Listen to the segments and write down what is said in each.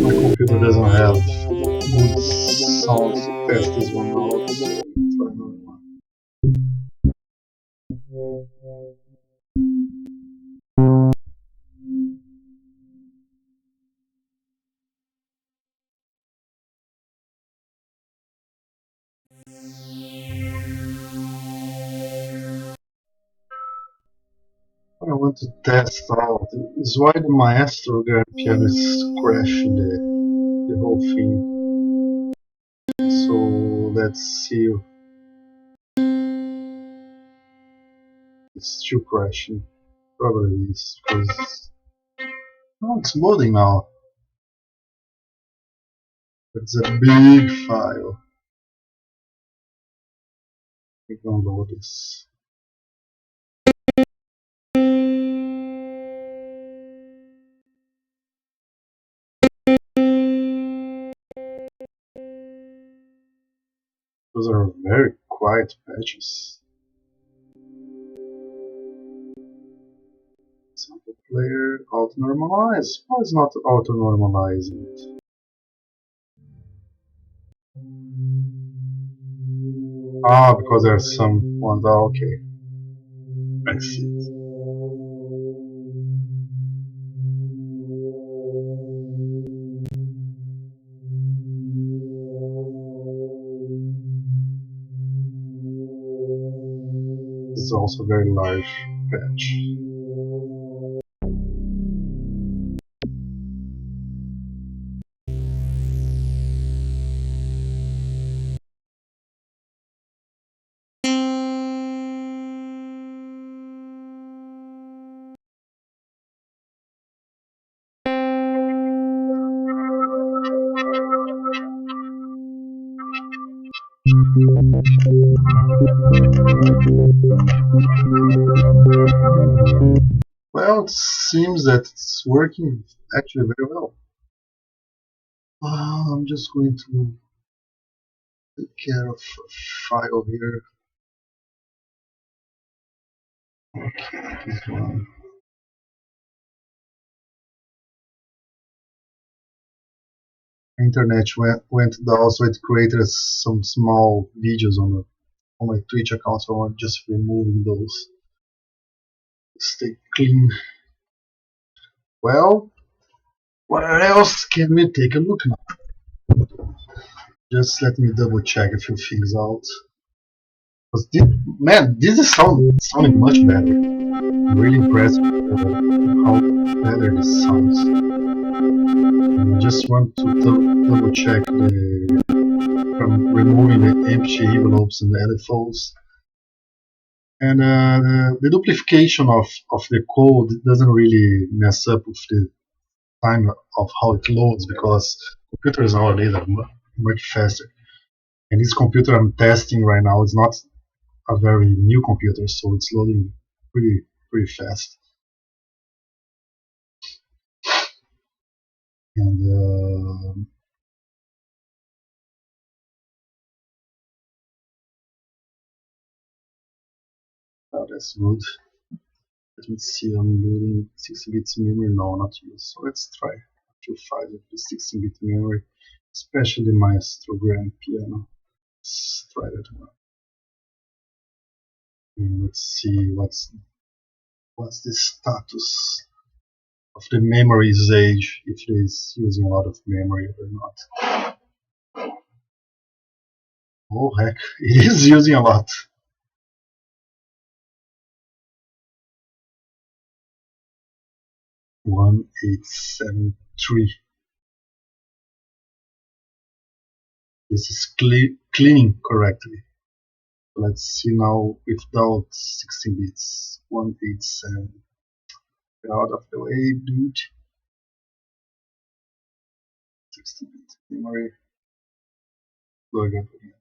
My computer doesn't have good sound to test this one out, so try another one. What I want to test out is why the Maestro Grand Piano is crashing the whole thing. So let's see if it's still crashing. Probably is, because oh, it's loading now. It's a big file. We can load this. Those are very quiet patches. Sample player, auto normalize. Why is not auto normalizing it? Ah, because there's some ones. Ah, okay. I see it. This is also a very large patch. Well, it seems that it's working actually very well. I'm just going to take care of a file here. Okay, this one. Internet went down, so it created some small videos on my Twitch account, so I'm just removing those. Stay clean. Well, where else can we take a look now? Just let me double check a few things out. Man, this is sounding much better. I'm really impressed with how better this sounds. I just want to double check from removing the empty envelopes and the LFOs. And the duplication of the code doesn't really mess up with the time of how it loads, because computers nowadays are much faster. And this computer I'm testing right now is not a very new computer, so it's loading pretty fast. And oh, that's good. Let me see, I'm loading 16-bit memory. No, not use. So let's try a few files of the 16-bit memory, especially Maestro Grand Piano. Let's try that one. And let's see what's the status of the memory usage, if it is using a lot of memory or not. Oh heck, it is using a lot. 1873. This is cleaning correctly. Let's see now without 16 bits. 187. Get out of the way, dude. 16-bit memory. Plug up again.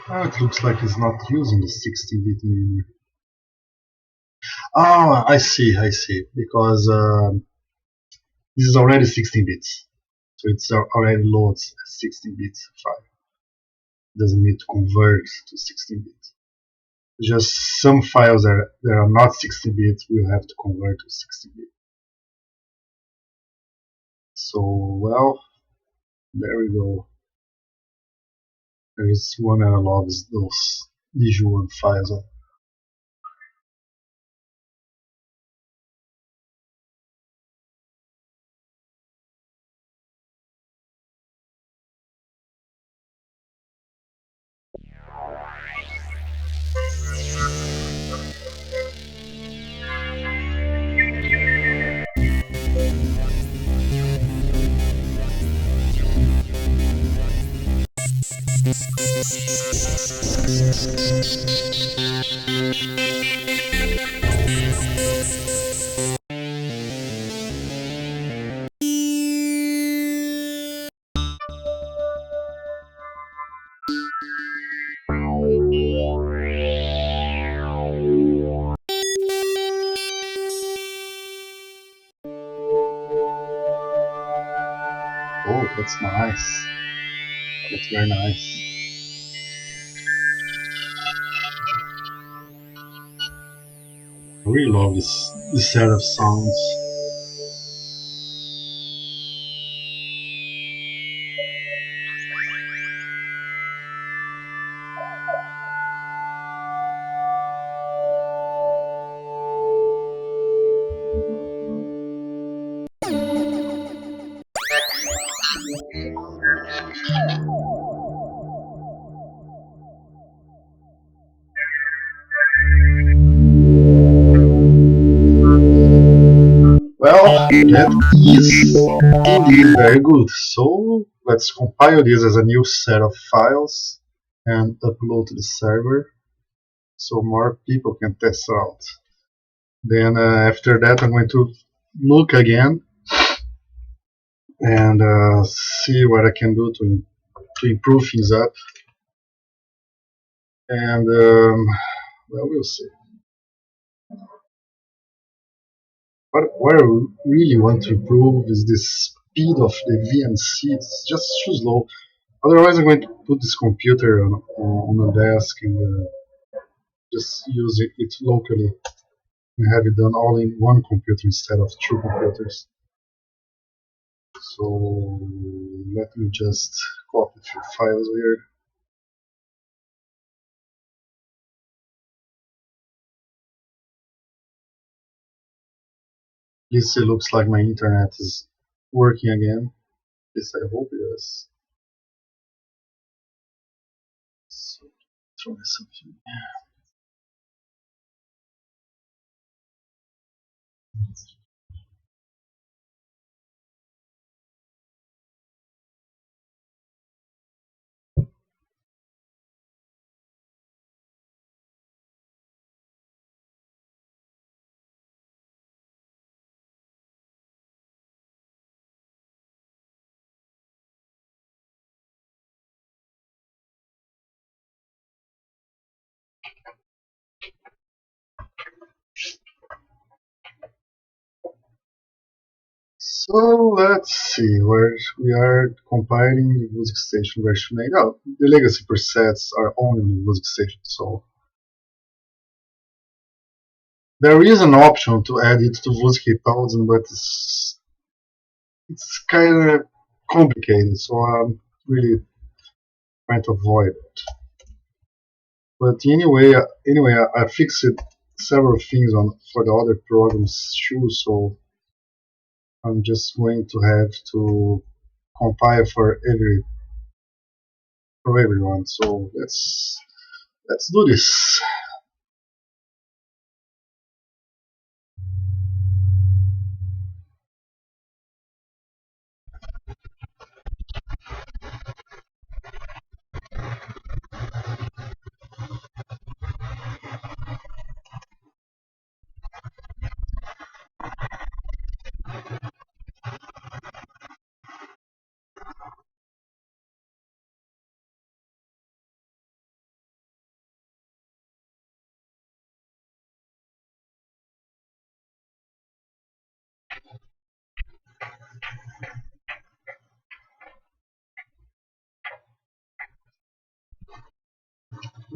It looks like it's not using the 16-bit memory. Ah, I see. Because this is already 16 bits. So it's already loads 16 bits file. It doesn't need to convert to 16 bits. Just some files that are not 16 bits will have to convert to 16 bits. So, well, there we go. There is one that logs those visual files. Oh, that's nice. That's very nice. I really love this set of sounds. Well, that is indeed very good. So let's compile this as a new set of files and upload to the server so more people can test out. Then after that I'm going to look again and see what I can do to improve things up. And well, we'll see. What I really want to improve is the speed of the VNC. It's just too slow. Otherwise, I'm going to put this computer on a desk and just use it locally and have it done all in one computer instead of two computers. So let me just copy a few files here. At least it looks like my internet is working again. At least I hope it is. So try something. So let's see where we are compiling the Wusik Station version 8. Oh, the legacy presets are only in the Wusik Station, so there is an option to add it to Wusik 8000, but it's kind of complicated, so I'm really trying to avoid it. But anyway, I fixed several things for the other programs too, so I'm just going to have to compile for every for everyone. So let's do this.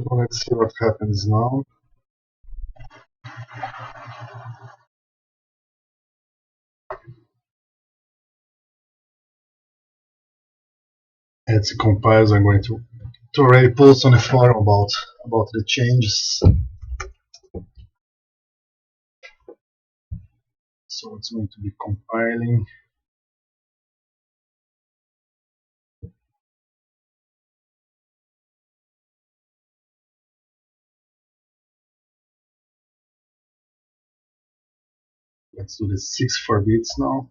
Let's see what happens now. As it compiles, I'm going to already post on the forum about the changes. So it's going to be compiling. Let's do the 64 bits now.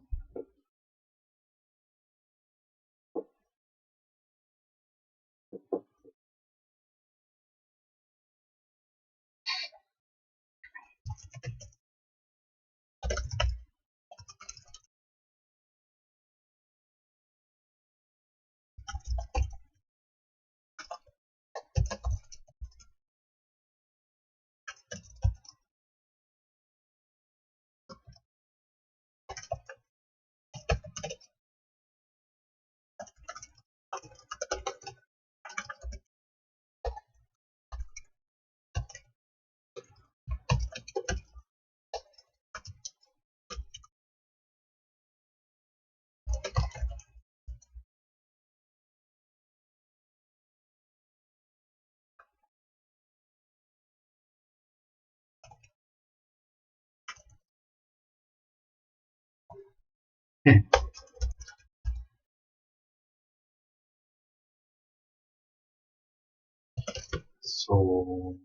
So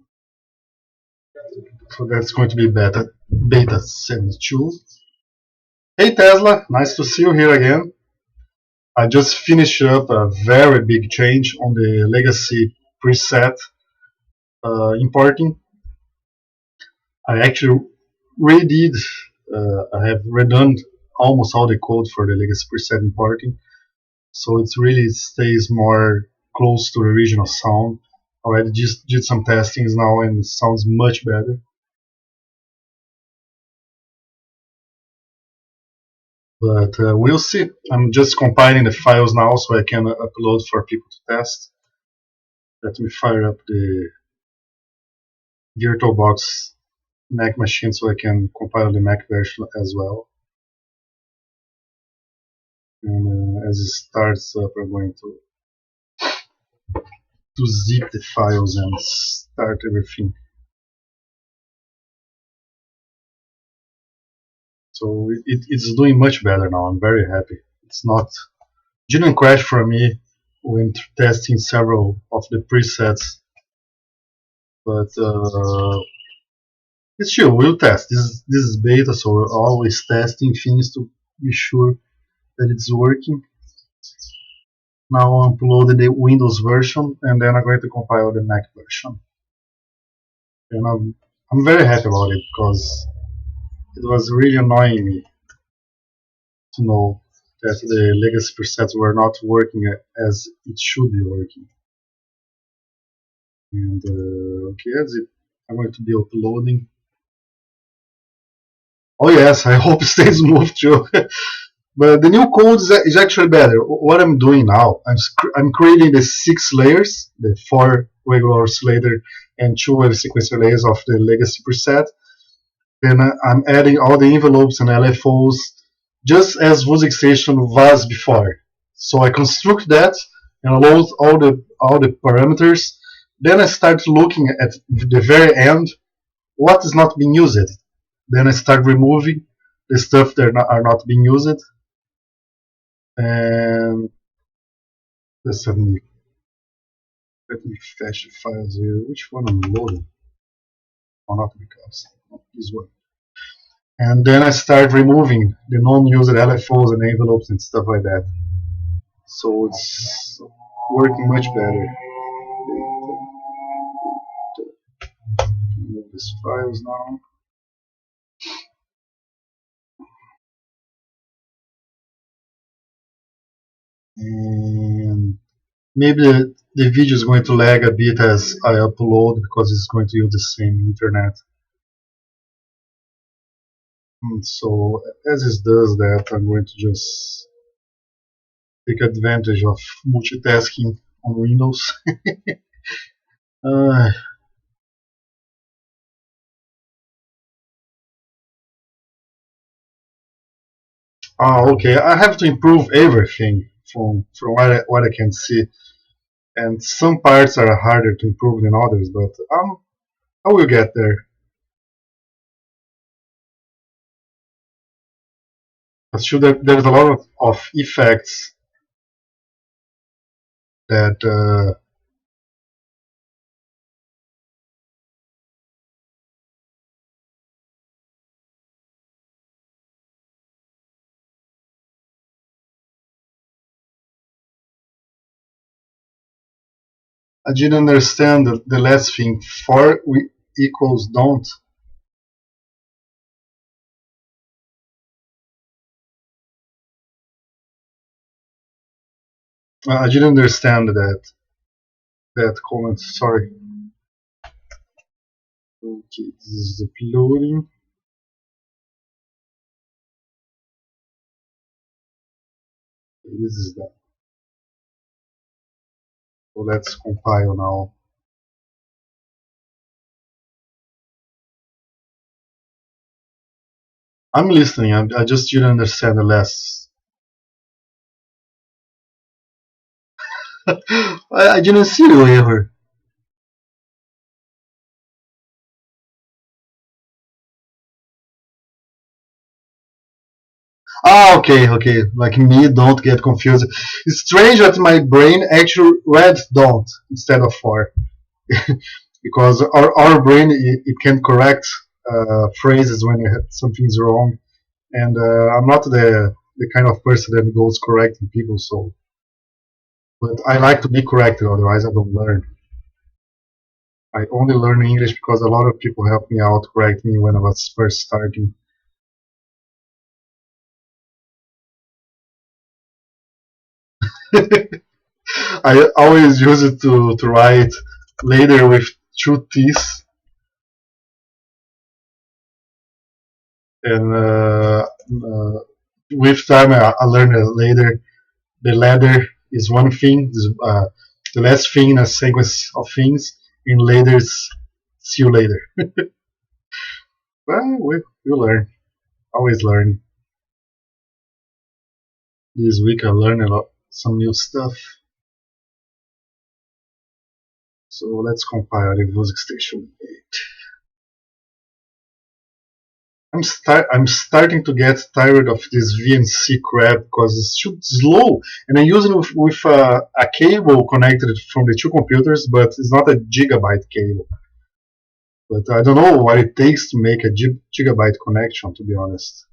that's going to be beta 72. Hey Tesla, nice to see you here again. I just finished up a very big change on the legacy preset importing. I actually redid, I have redone almost all the code for the legacy preset importing, so it really stays more close to the original sound. I already just did some testings now and it sounds much better. But we'll see. I'm just compiling the files now so I can upload for people to test. Let me fire up the VirtualBox Mac machine so I can compile the Mac version as well. And as it starts up, I'm going to zip the files and start everything. So it's doing much better now. I'm very happy. It's not didn't crash for me when testing several of the presets, but it's sure we'll test. This is beta, so we're always testing things to be sure that it's working. Now I uploaded the Windows version, and then I'm going to compile the Mac version. And I'm very happy about it because it was really annoying me to know that the legacy presets were not working as it should be working. And okay, that's it. I'm going to be uploading. Oh yes, I hope it stays smooth too. But the new code is actually better. What I'm doing now, I'm creating the 6 layers, the 4 regular layer and 2 wave sequencer layers of the legacy preset. Then I'm adding all the envelopes and LFOs just as Wusik Station was before. So I construct that and load all the parameters. Then I start looking at the very end what is not being used. Then I start removing the stuff that are not being used. And let's Let me fetch the files here. Which one I'm loading? Oh, not because this one. And then I start removing the non-user LFOs and envelopes and stuff like that. So it's working much better. Remove these files now. And maybe the video is going to lag a bit as I upload because it's going to use the same internet. So as it does that, I'm going to just take advantage of multitasking on Windows. uh, okay, I have to improve everything from what I can see, and some parts are harder to improve than others, but I will get there. I'm sure that there's a lot of effects that I didn't understand the last thing. For equals don't. I didn't understand that comment. Sorry. Okay, this is uploading. This is that. So let's compile now. I'm listening. I just didn't understand the last. I didn't see you ever. Ah, okay, okay. Like me, don't get confused. It's strange that my brain actually read don't instead of for. Because our brain, it can correct phrases when something's wrong. And I'm not the kind of person that goes correcting people, so. But I like to be corrected, otherwise I don't learn. I only learn English because a lot of people helped me out, correct me when I was first starting. I always use it to write later with two T's, and with time I learned later the latter is one thing, the last thing in a sequence of things, and later is see you later. Well, we learn, always learn. This week I learned a lot, some new stuff. So let's compile the Wusik Station 8. I'm starting to get tired of this VNC crap because it's too slow, and I'm using with a cable connected from the two computers, but it's not a gigabyte cable. But I don't know what it takes to make a gigabyte connection, to be honest.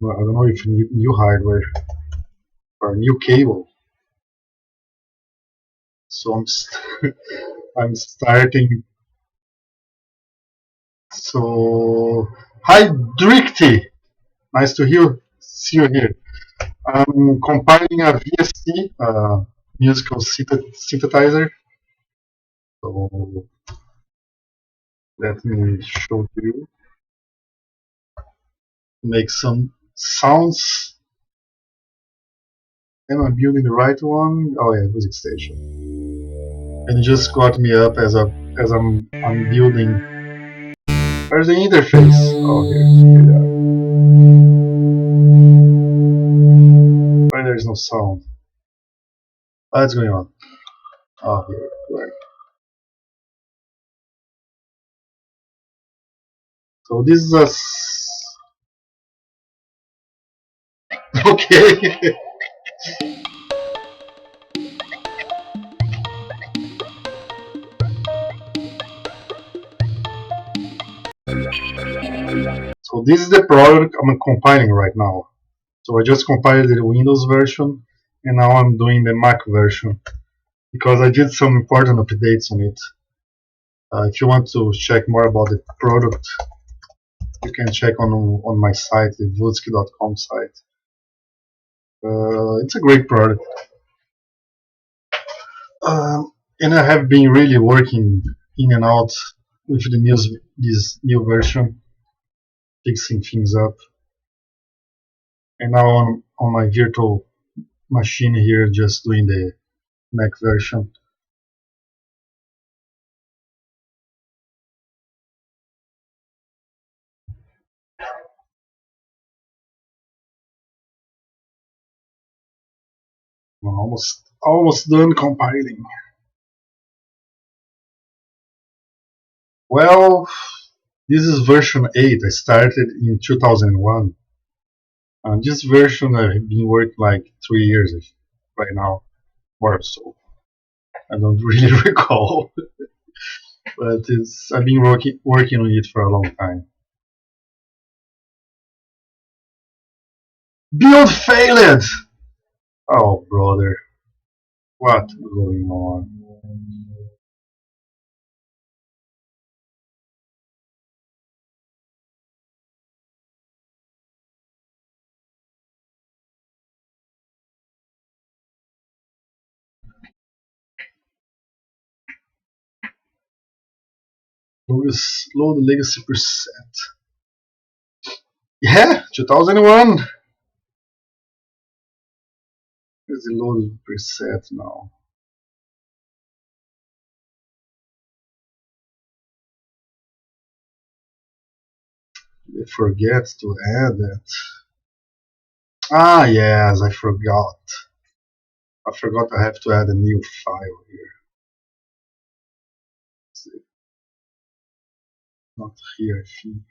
Well, I don't know if you need new hardware or new cable. So I'm starting. So hi Drikti, nice to see you here. I'm compiling a VST, musical synthesizer. So let me show you. Make some sounds. Am I building the right one? Oh yeah, music station. And it just got me up as I'm building. Where's the interface? Oh here. Why there's no sound? What's going on? Oh here. Right. So this is a okay. So this is the product I'm compiling right now. So I just compiled the Windows version, and now I'm doing the Mac version because I did some important updates on it. If you want to check more about the product, you can check on my site, the Wusik.com site. It's a great product, and I have been really working in and out with this new version, fixing things up. And now on my virtual machine here, just doing the Mac version. I'm almost done compiling. Well, this is version 8. I started in 2001. This version I've been working like 3 years right now, or so. I don't really recall, but I've been working on it for a long time. Build failed! Oh, brother. What going on? Load legacy preset. Yeah, 2001. Here's the load preset now. I forget to add that. Ah, yes, I forgot. I forgot I have to add a new file here. Not here, I think.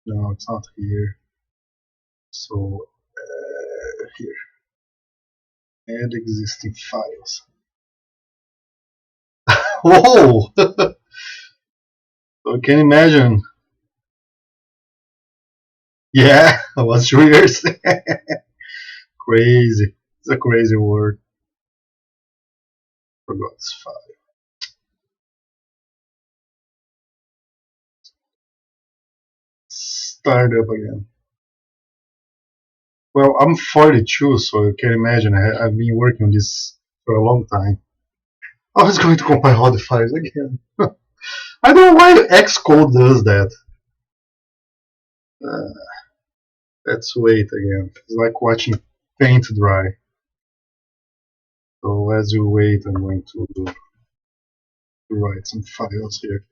No, it's not here. So, here. Add existing files. Whoa! So, can you imagine? Yeah, I was 3 years. Crazy. It's a crazy word. Forgot this file. Start up again. Well, I'm 42, so you can imagine I've been working on this for a long time. I was going to compile all the files again. I don't know why Xcode does that. Uh, let's wait again. It's like watching paint dry. So as you wait, I'm going to write some files here.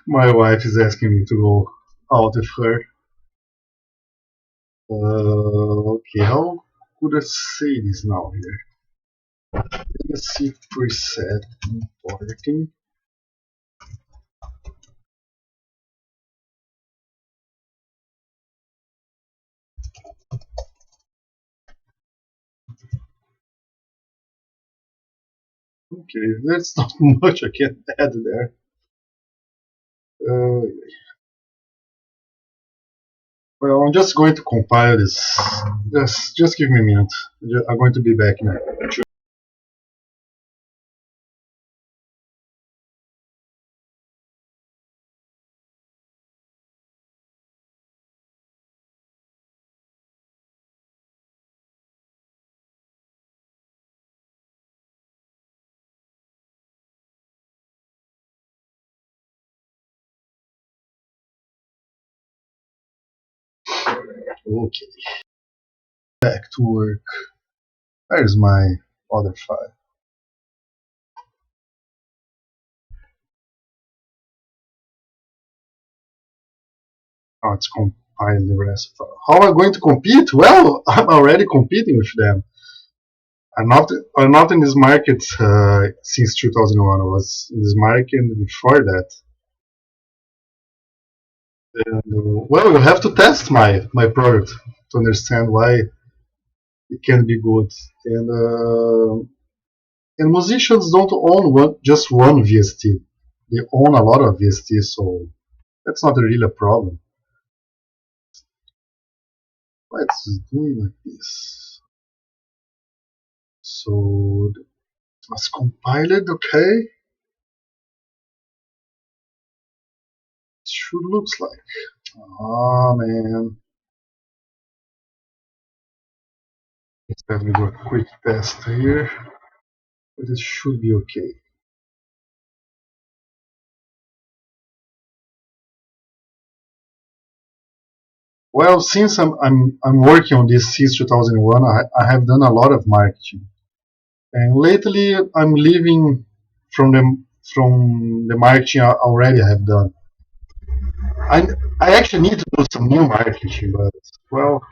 My wife is asking me to go out with her. Okay, how could I say this now here? Let's see preset importing. Okay, that's not much I can add there. Uh, well, I'm just going to compile this. Just give me a minute. I'm going to be back now. Okay, back to work. Where's my other file? Oh, it's compiled the rest of it. How am I going to compete? Well, I'm already competing with them. I'm not in this market since 2001. I was in this market before that. And, well, you have to test my product to understand why it can be good. And and musicians don't own just one VST. They own a lot of VST, so that's not really a problem. Let's do it like this. So it was compiled, okay. It should looks like. Ah man. Let me do a quick test here. But it should be okay. Well, since I'm working on this since 2001, I have done a lot of marketing, and lately I'm leaving from the marketing I already have done. I I actually need to do some new marketing, but well,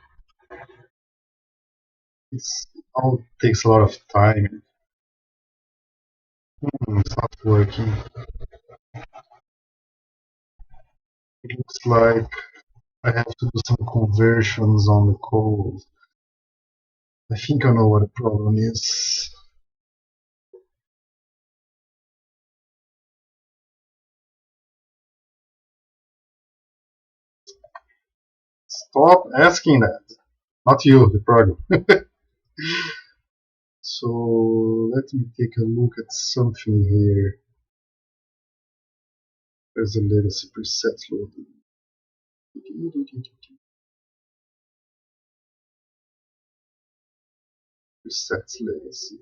it's all takes a lot of time. It's not working. It looks like I have to do some conversions on the code. I think I know what the problem is. Stop asking that. Not you, the program. So let me take a look at something here. There's a legacy preset loaded. Presets legacy.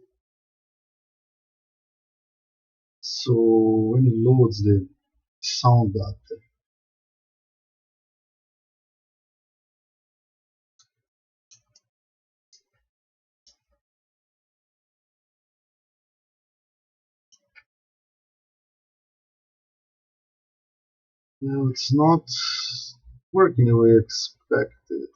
So when it loads the sound data, it's not working the way I expected.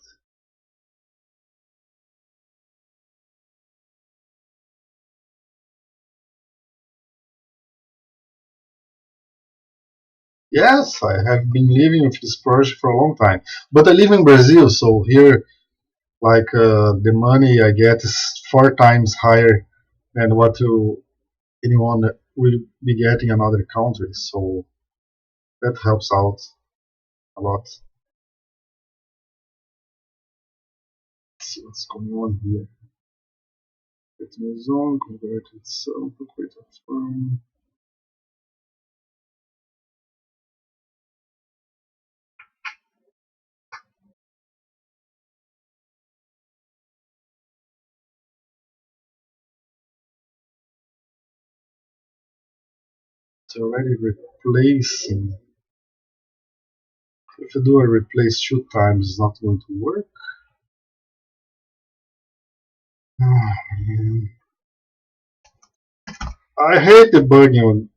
Yes, I have been living with this project for a long time, but I live in Brazil, so here, like the money I get is 4 times higher than what anyone will be getting in other countries. So that helps out a lot. Let's see what's going on here. Get me zone, convert itself, create a firm. It's already replacing. If I do a replace 2 times, it's not going to work. I hate debugging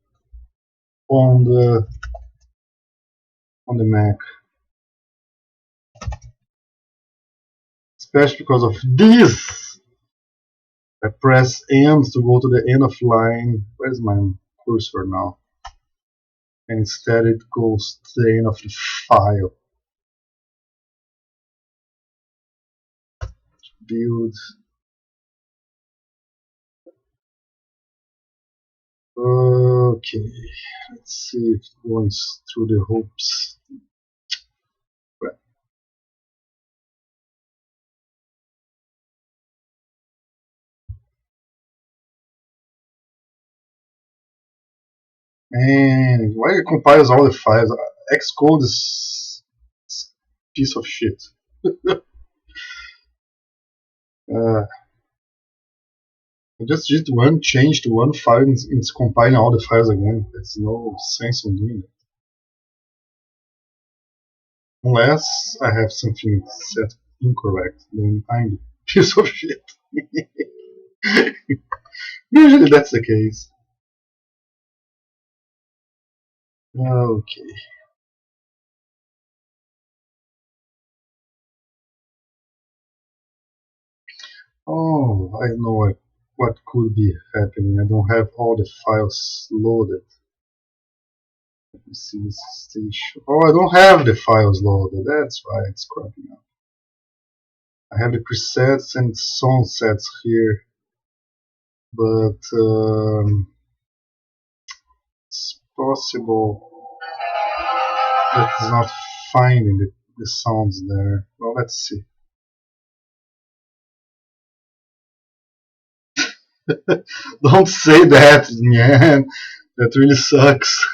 on the on the Mac, especially because of this. I press End to go to the end of line. Where's my cursor now? And instead it goes to the end of the file. Build. Okay, let's see if it goes through the hoops. Man, why it compiles all the files? Xcode is a piece of shit. I just did one change to one file and it's compiling all the files again. There's no sense in doing it. Unless I have something set incorrect, then I'm a piece of shit. Usually that's the case. Okay. Oh, I know what could be happening. I don't have all the files loaded. Let's see this station. Oh, I don't have the files loaded. That's why it's cropping up. I have the presets and song sets here, but it's possible that it's not finding the sounds there. Well, let's see. Don't say that, man. That really sucks.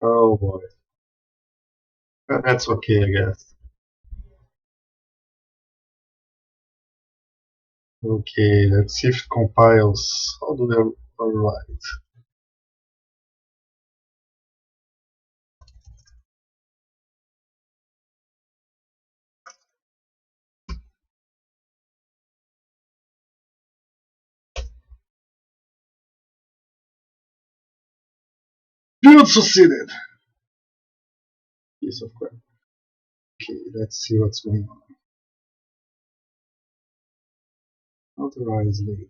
Oh boy. That's okay, I guess. Okay, let's see if it compiles. How do I write? Good succeeded! Piece of crap. Okay, let's see what's going on. Authorize later.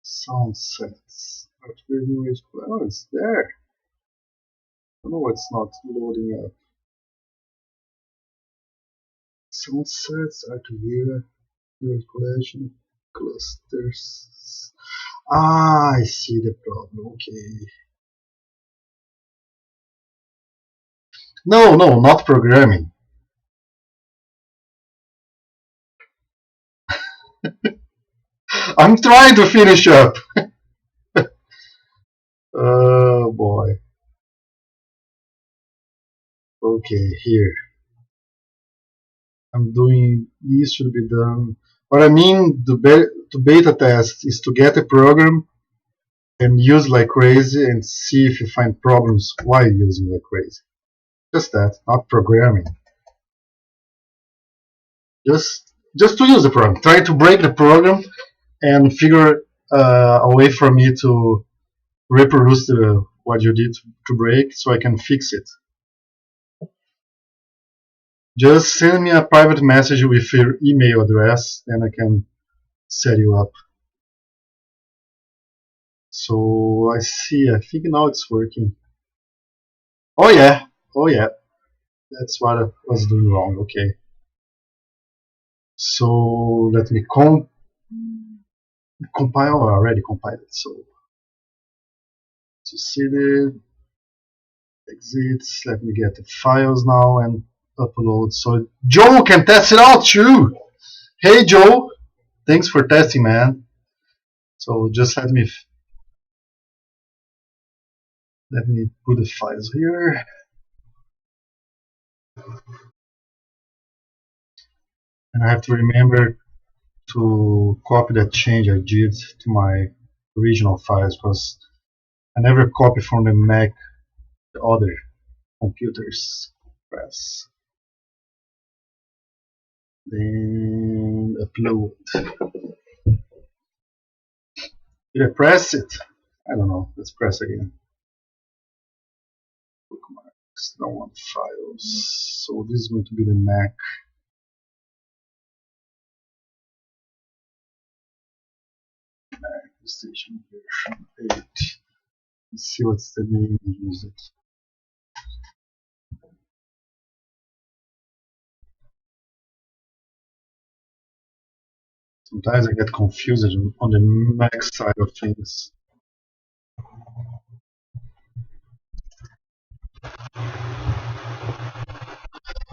Sound sets. Oh, it's there. I don't know why it's not loading up. Sound sets, Artuvia, collection, clusters. Ah, I see the problem. Okay. No, no, not programming. I'm trying to finish up. Oh boy. Okay, here. I'm doing, these should be done. What I mean to beta test is to get a program and use like crazy and see if you find problems while using like crazy. Just that, not programming. Just to use the program. Try to break the program and figure a way for me to reproduce what you did to break so I can fix it. Just send me a private message with your email address and I can set you up. So I see, I think now it's working. Oh yeah, oh yeah, that's what I was doing wrong, okay. So let me compile, I already compiled it, so to see the exits, let me get the files now and upload so Joe can test it out too. Hey Joe, thanks for testing, man. So just let me put the files here. And I have to remember to copy that change I did to my original files because I never copy from the Mac to other computers. Press. Then upload. Did I press it? I don't know. Let's press again. Bookmarks. Don't want files. So this is going to be the Mac. Station version 8. Let's see what's the name I use it. Sometimes I get confused on the Mac side of things.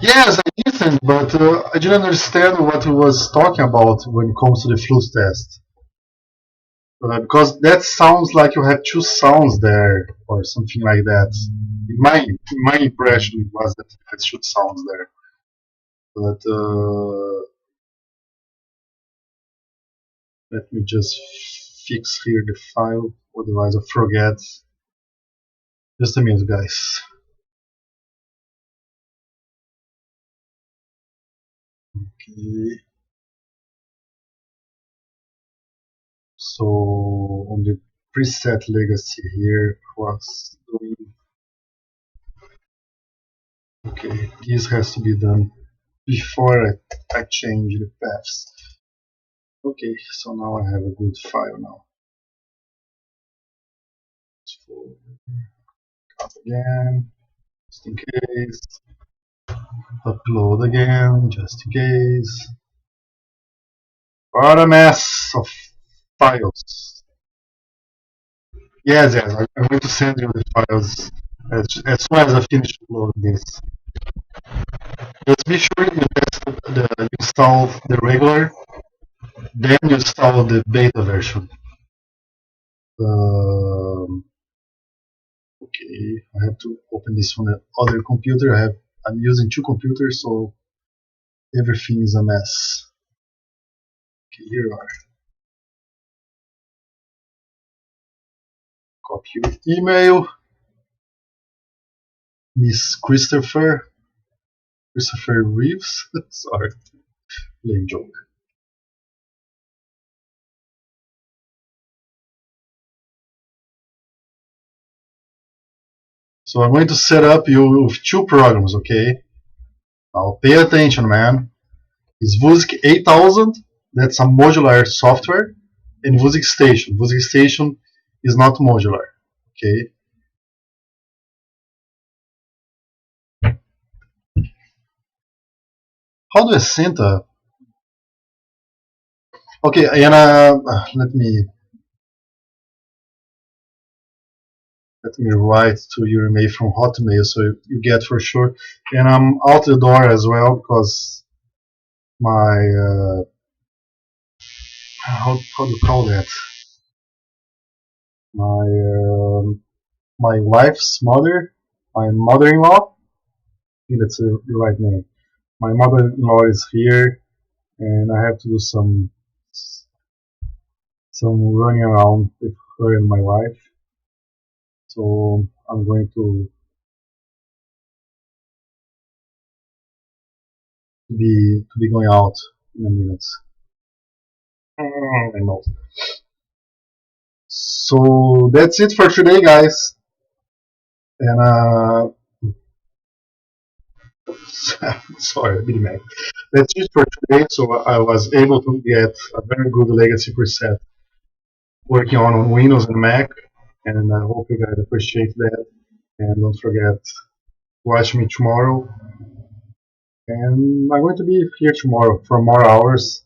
Yes, I listened, but I didn't understand what he was talking about when it comes to the flute test. Because that sounds like you have two sounds there, or something like that. My impression was that you had two sounds there. But let me just fix here the file, otherwise I forget. Just a minute, guys. Okay. So on the preset legacy here was doing, okay, this has to be done before I change the paths. Okay, so now I have a good file now. So up again, just in case. Upload again, just in case. What a mess of files. Yes, I'm going to send you the files as soon as I finish uploading this. Just be sure you you install the regular, then you install the beta version. Okay, I have to open this on another computer. I'm using two computers, so everything is a mess. Okay, here you are. Copy your email, Miss Christopher Reeves. Sorry, lame joke. So I'm going to set up you with two programs, okay? Now pay attention, man. It's Wusik 8000, that's a modular software, and Wusik Station. Wusik Station is not modular, okay? How do I sync? Okay, and let me write to your email from Hotmail so you get for sure. And I'm out the door as well because my how do you call that? My my wife's mother, my mother-in-law. I think that's the right name. My mother-in-law is here, and I have to do some running around with her and my wife. So I'm going to be going out in a minute. I know. So that's it for today, guys. And sorry, a bit mad. That's it for today. So I was able to get a very good legacy preset working on Windows and Mac, and I hope you guys appreciate that. And don't forget to watch me tomorrow. And I'm going to be here tomorrow for more hours.